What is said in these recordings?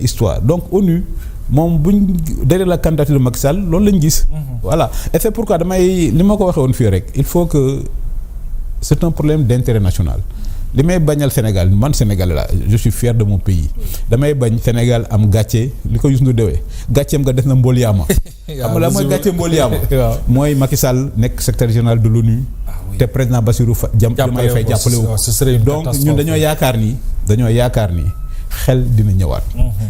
histoire donc ONU moom buñ derrière la candidature de Macky Sall loolu lañ gis. Voilà et c'est pourquoi damay li ma ko waxee woon fii rek il faut que c'est un problème d'intérêt national. li may bañal Sénégal man Sénégalais la je suis fier de mon pays damay bañ Sénégal am gàcce li ko Youssou Ndour dewee gàcceem nga def na mbool yaama. xam nga la mooy gàcce mbool yaama. mooy Macky Sall nekk secrétaire général de l'ONU te président Bassirou Diomaye Faye jàppale wu donc ñun dañoo yaakaar ni xel dina ñëwaat.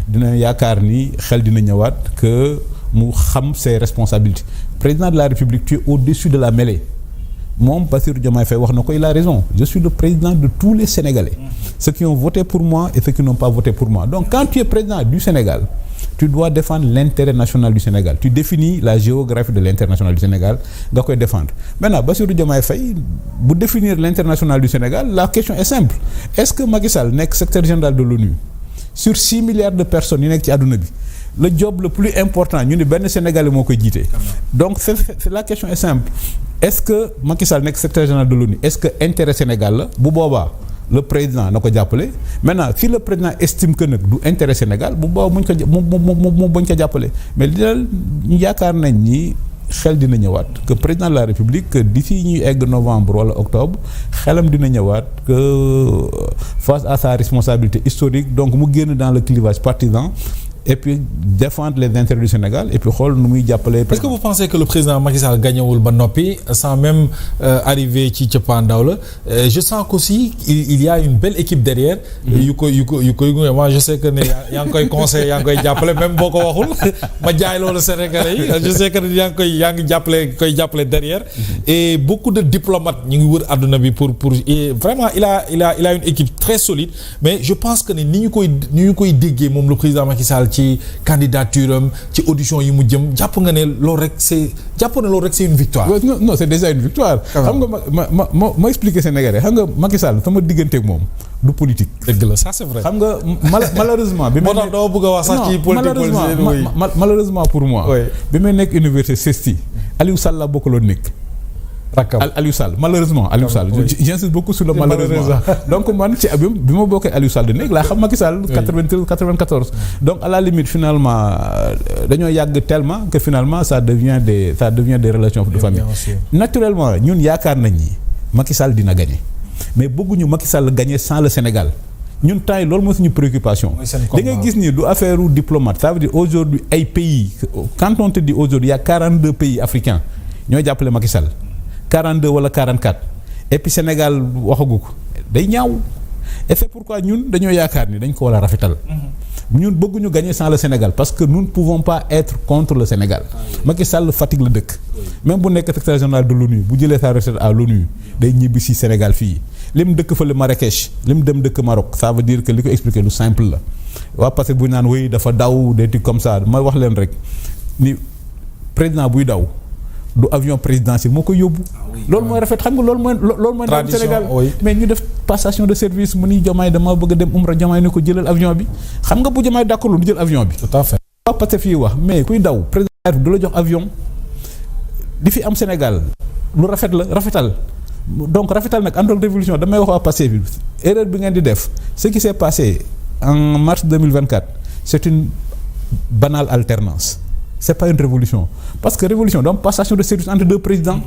dina yaakaar ni xel dina ñëwaat que mu xam ses responsabilités président de la République tu es au-dessus de la mêlée. moom Bassirou Diomaye Faye wax na ko il a raison je suis le président de tous les Sénégalais ceux qui ont voté pour moi et ceux qui n'ont pas voté pour moi donc quand tu es président du Sénégal tu dois défendre l'intérêt national du Sénégal tu définis la géographie de l'intérêt national du Sénégal nga koy défendre maintenant Bassirou Diomaye Faye bu définir l'intérêt national du Sénégal la question est simple est-ce que Macky Sall nekk secrétaire général de l'ONU sur 6 milliards de personnes yi nekk ci àdduna bi le job le plus important ñu ne benn Sénégalais moo koy jiite donc c'est la question est simple est-ce que Macky Sall nekk secrétaire général de l'ONU est-ce que intérêt Sénégal la bu boobaa le président na ko jàppale maintenant si le président estime que nag du intérêt Sénégal bu boobaa muñ ko mu bañ ko jàppale mais li daal ñu yaakaar nañ ni xel dina ñëwaat que président de la République que d'ici ñuy egg novembre wala octobre xelam dina ñëwaat que face à sa responsabilité historique donc mu génn dans le clivage partisan et puis défendre les intérêts du Sénégal et puis xool nu muy jàppale. Est-ce que vous pensez que le président Macky Sall gagnewul ba noppi sans même arriver ci cëppaandaw la je sens qu'aussi il y a une belle équipe derrière. yu koy gunge moi je sais que ne yaa ngi koy conseiller yaa ngi koy jàppale même boo ko waxul ma jaay loolu Sénégalais yi je sais que yaa ngi jàppale derrière. et beaucoup de diplomates ñu ngi wër àdduna bi pour et vraiment il a une équipe très solide mais je pense que ne ni ñu koy déggee moom le président Macky Sall ci candidature am ci audition yi mu jëm jàpp nga ne loolu rek c'est une victoire. non c'est déjà une victoire. xam nga ma expliquer Sénégalais xam nga Macky Sall sama digganteeg moom du politique. dëgg la ça c'est vrai. xam nga malheureusement. bi moo tax doo bëgg a wax sax ci politique malheureusement pour moi. bi may nekk université CESTI Aliou Sall la bokkaloon nekk. Aliou Sall malheureusement Aliou Sall j'insiste beaucoup sur le malheureusement donc man ci bi ma bokkee Aliou Sall di nekk laa xam Macky Sall 93 94 donc à la limite finalement dañoo yàgg tellement que finalement ça devient des relations de famille naturellement ñun yaakaar nañ ni Macky Sall dina gagner mais bëgguñu Macky Sall gagner sans le Sénégal ñun temps yi loolu mooy suñu préoccupation da ngay gis ni du affaire u diplomate ça veut dire aujourd'hui ay pays quand on te dit aujourd'hui il y a 42 pays africains ñoo jàppale Macky Sall 42 wala 44 et puis Sénégal waxagu ko day ñaaw et c'est pourquoi ñun dañoo yaakaar ni dañ ko war a rafetal ñun bëgguñu gagner sans le Sénégal parce que nous ne pouvons pas être contre le Sénégal Macky Sall Fatick la dëkk même bu nekk secrétaire général de l'ONU bu jëlee sa retraite à l'ONU day ñibbi si Sénégal fii lim dëkk fa le Marrakech lim dem dëkk Maroc ça veut dire que li ko expliquer lu simple la waa parce que bu ñu naan wéy dafa daw des trucs comme ça ma wax leen rek ni président buy daw du avion présidentiel moo koy yóbbu. loolu mooy rafet xam nga loolu mooy ndam Sénégal mais ñu def passation de service mu ni Diomaye dama bëgg a dem Umra Diomaye ni ko jëlal avion bi xam nga bu Diomaye d'accord du jël avion bi. tout à fait. waaw parce que fii wax mais kuy daw président du la jox avion di fi am Sénégal lu rafet la rafetal donc rafetal nag ànd ak révolution damay wax waa passé bi erreur bi ngeen di def ce qui s'est passé en mars 2024 c'est une banale alternance. C'est pas une révolution parce que révolution donc passation de service entre deux présidents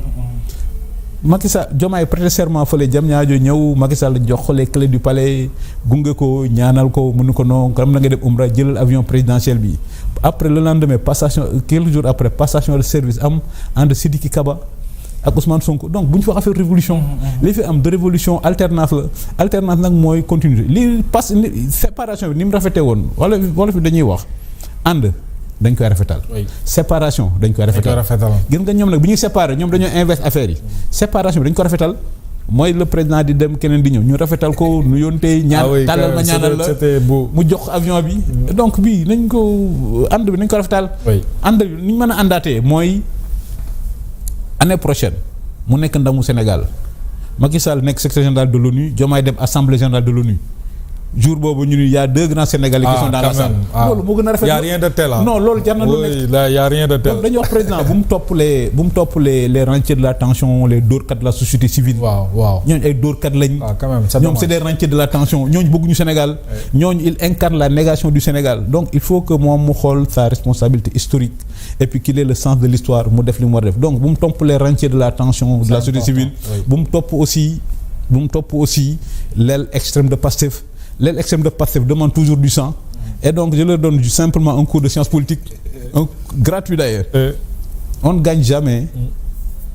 Macky Sall Diomaye prêté serment fële Diamniadio ñëw Macky Sall jox ko les clés du palais gunge ko ñaanal ko mënu ko non comme na nga dem Umra jëlal avion présidentiel bi après le lendemain passation quelques jours après passation de service am entre Sidiki Kaba ak Ousmane Sonko donc bu ñu fa affaire révolution li fi am de révolution alternance la alternance nag mooy continuité li séparation bi ni mu rafetee woon wala fi dañuy wax ànd dañ koy rafetal. séparation dañ koy rafetal. gis nga ñoom nag bi ñuy séparer ñoom dañoo inverse affaire yi séparation bi dañ ko rafetal mooy le président di dem keneen di ñëw ñu rafetal ko nu yóntee ñaan tàllal ma ñaanal la mu jox avion bi donc bii nañ ko ànd bi nañ ko rafetal ànd bi ni ñu mën a àndaatee mooy année prochaine mu nekk ndamu Sénégal Macky Sall nekk secrétaire général de l'ONU Diomaye dem assemblée générale de l'ONU jour boobu ñu ni y a 2 grands Sénégalais qui sont dans la salle. loolu moo gën a rafet. y a rien de tel. non loolu jar na lu nekk. là y a rien de tel. donc dañuy wax président bu mu topp les rentiers de la tension les dóorkat de la société civile. waaw ñooñu ay dóorkat lañ. quand même ñoom c'est des rentiers de la tension ñooñu bëgguñu Sénégal. ñooñu il incarne la négation du Sénégal donc il faut que moom mu xool sa responsabilité historique et puis qu'il ait le sens de l'histoire mu def li mu war a def donc bu mu topp les rentiers de la tension de la société civile. bu mu topp aussi l'aile extrême de Pastef. L'aile extrême de Pastef demande toujours du sang et donc je leur donne simplement un cours de sciences politiques gratuit d'ailleurs. On ne gagne jamais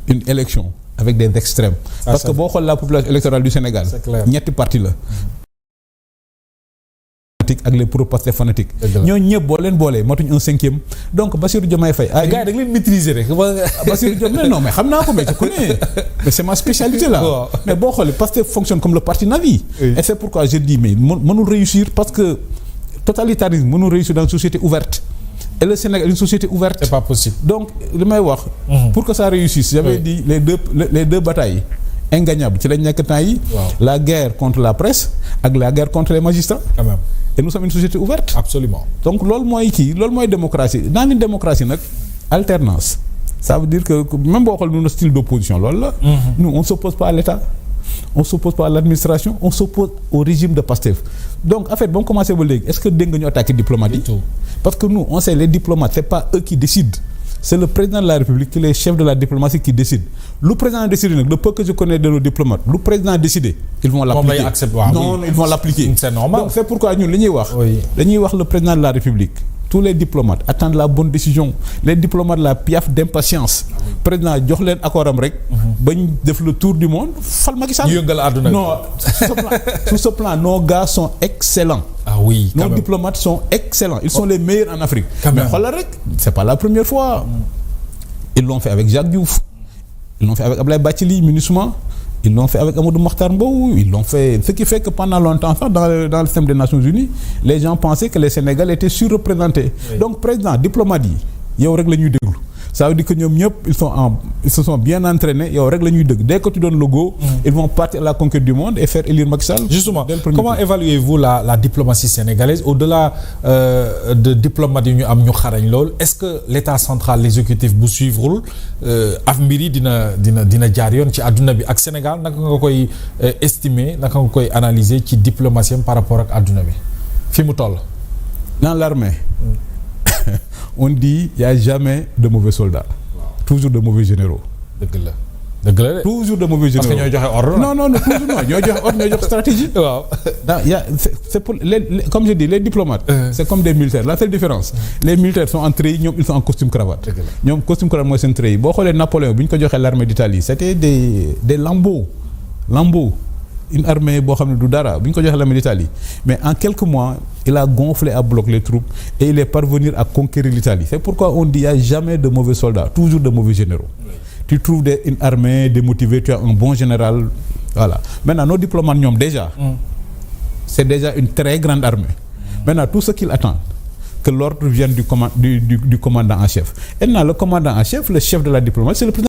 une élection avec des extrêmes parce que boo xool la population électorale du Sénégal ñetti parti la ak les pro-Pastef fanatiques ñoo ñëpp boo leen boolee matuñ un 5e donc Bassirou Diomaye Faye gars yi da nga leen maîtriser rek Bassirou Diomaye non mais xam naa ko mais je connais mais c'est ma spécialité là mais boo xoolee Pastef fonctionne comme le parti navi et c'est pourquoi je dis mais mënul réussir parce que totalitarisme mënul réussir dans une société ouverte et le Sénégal une société ouverte c'est pas possible donc li may wax pour que ça réussisse j'avais dit les deux batailles ingagnables ci lañ nekk temps yi la guerre contre la presse ak la guerre contre les magistrats quand même. Et nous sommes une société ouverte. Absolument. Donc loolu mooy démocratie dans une démocratie nag alternance ça veut dire que même boo xool notre style d'opposition loolu la. Nous on s'oppose pas à l'État on s'oppose pas à l'administration on s'oppose au régime de Pastef donc en fait ba mu commencé ba léegi est-ce que dégg nga ñu attaquer diplomates yi parce que nous on sait les diplomates c'est pas eux qui décident c'est le président de la République qui est le chef de la diplomatie qui décide lu président décide nag le peu que je connais de nos diplomates lu président décider ils vont l'appliquer non ils vont l'appliquer c'est normal donc c'est pourquoi ñun li ñuy wax dañuy wax le président de la République tous les diplomates attendent la bonne décision les diplomates la piaffe d'impatience président jox leen accord am rek bañ def le tour du monde fal Macky Sall yëngal àdduna non sur ce plan nos gars sont excellents nos diplomates sont excellents ils sont les meilleurs en Afrique mais xoolal rek c'est pas la première fois ils l'ont fait avec Jacques Diouf ils l'ont fait avec Abdoulaye Bathily MINUSMA ils l'ont fait avec Amadou Mahtar Mbow ils l'ont fait ce qui fait que pendant longtemps ça dans le système des Nations Unies les gens pensaient que les Sénégalais étaient surreprésentés donc président diplomate yi yow rek la ñuy déglu ça veut dire que ñoom ñëpp ils se sont bien entraînés yow rek la ñuy dégg dès que tu donnes le go ils vont partir à la conquête du monde et faire élire Macky Sall. Justement comment évaluez-vous la diplomatie sénégalaise au-delà de diplomates yi ñu am ñu xarañ lool est-ce que l'État central l'exécutif bu suivrul af mbir yi dina jaar yoon ci àdduna bi ak Sénégal naka nga koy estimer naka nga koy analyser ci diplomatie par rapport ak àdduna bi fi mu toll. Dans l'armée on dit il y a jamais de mauvais soldats toujours de mauvais généraux. dëgg la de toujours de mauvais généraux parce que ñooy joxe ordre non toujours non ñooy joxe ordre ñooy joxe stratégie. waaw c'est pour les comme je dis les diplomates. C'est comme des militaires la seule différence. Les militaires sont en treillis ñoom ils sont en costume cravate. ñoom costume cravate mooy seen treillis boo xoolee Napoléon bi ñu ko joxee l'armée d'Italie c'était des lambeaux une armée boo xam ne du dara bu ñu ko joxee l'armée d'Italie mais en quelques mois il a gonflé à bloc les troupes et il est parvenu à conquérir l'Italie c'est pourquoi on dit il y a jamais de mauvais soldats toujours de mauvais généraux. Tu trouves une armée démotivée tu as un bon général voilà maintenant nos diplomates ñoom déjà c'est déjà une très grande armée maintenant tout ce qu'ils attendent que l'ordre vienne du commandant en chef et maintenant le commandant en chef le chef de la diplomatie c'est le président